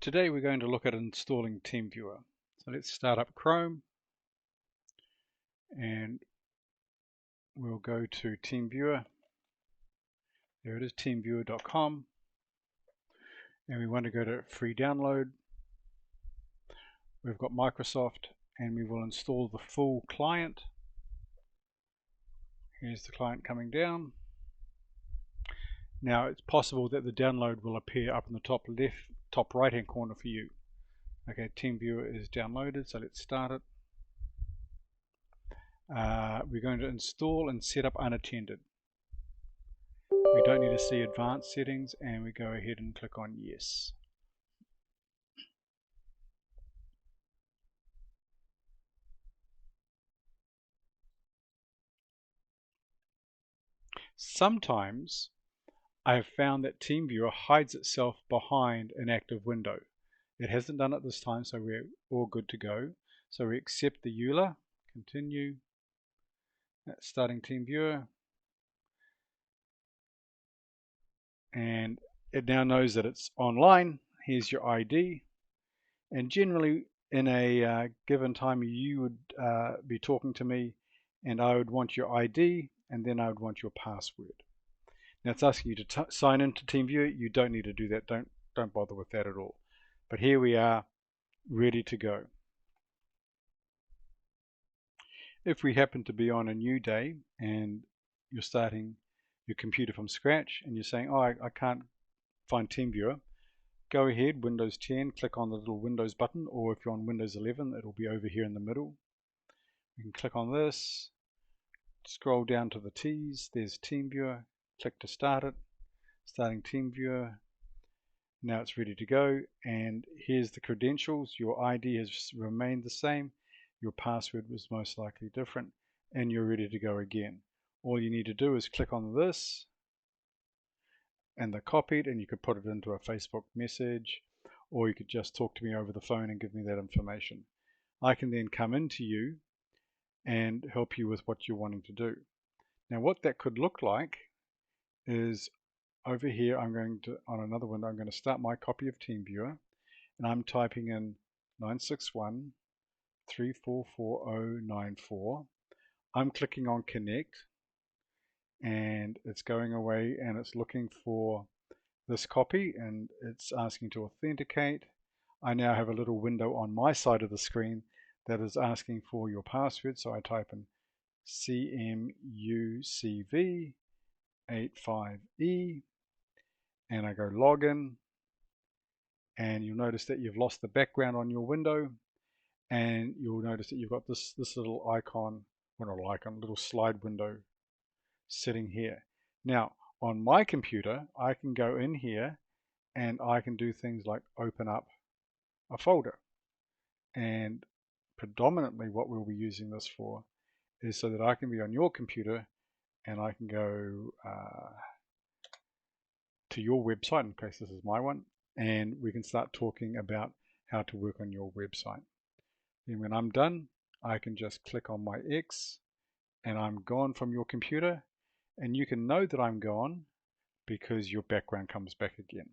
Today we're going to look at installing Teamviewer. So let's start up Chrome and we'll go to Teamviewer. There it is, teamviewer.com, and we want to go to free download. We've got Microsoft and we will install the full client. Here's the client coming down. Now it's possible that the download will appear up in the top right hand corner for you. Okay, Teamviewer is downloaded, so let's start it. We're going to install and set up unattended. We don't need to see advanced settings, and we go ahead and click on yes. Sometimes I have found that Teamviewer hides itself behind an active window. It hasn't done it this time, so we're all good to go. So we accept the EULA, continue, starting Teamviewer, and it now knows that it's online. Here's your ID, and generally in a given time you would be talking to me and I would want your ID and then I would want your password. Now it's asking you to sign into Teamviewer. You don't need to do that. Don't bother with that at all. But here we are, ready to go. If we happen to be on a new day and you're starting your computer from scratch and you're saying, oh, I can't find Teamviewer, go ahead, Windows 10, click on the little Windows button, or if you're on Windows 11, it'll be over here in the middle. You can click on this, scroll down to the T's, there's Teamviewer, click to start it, starting Teamviewer. Now it's ready to go, and here's the credentials. Your ID has remained the same, your password was most likely different, and you're ready to go again. All you need to do is click on this and the copied, and you could put it into a Facebook message, or you could just talk to me over the phone and give me that information. I can then come into you and help you with what you're wanting to do. Now what that could look like is over here, I'm going to, on another window, I'm going to start my copy of Teamviewer, and I'm typing in 961.344.094. I'm clicking on connect, and it's going away and it's looking for this copy and it's asking to authenticate. I now have a little window on my side of the screen that is asking for your password, so I type in CMUCV85E and I go login, and you'll notice that you've lost the background on your window, and you'll notice that you've got this little icon, well not icon, little slide window sitting here. Now on my computer I can go in here and I can do things like open up a folder, and predominantly what we'll be using this for is so that I can be on your computer and I can go to your website, in case this is my one, and we can start talking about how to work on your website. Then when I'm done, I can just click on my X and I'm gone from your computer, and you can know that I'm gone because your background comes back again.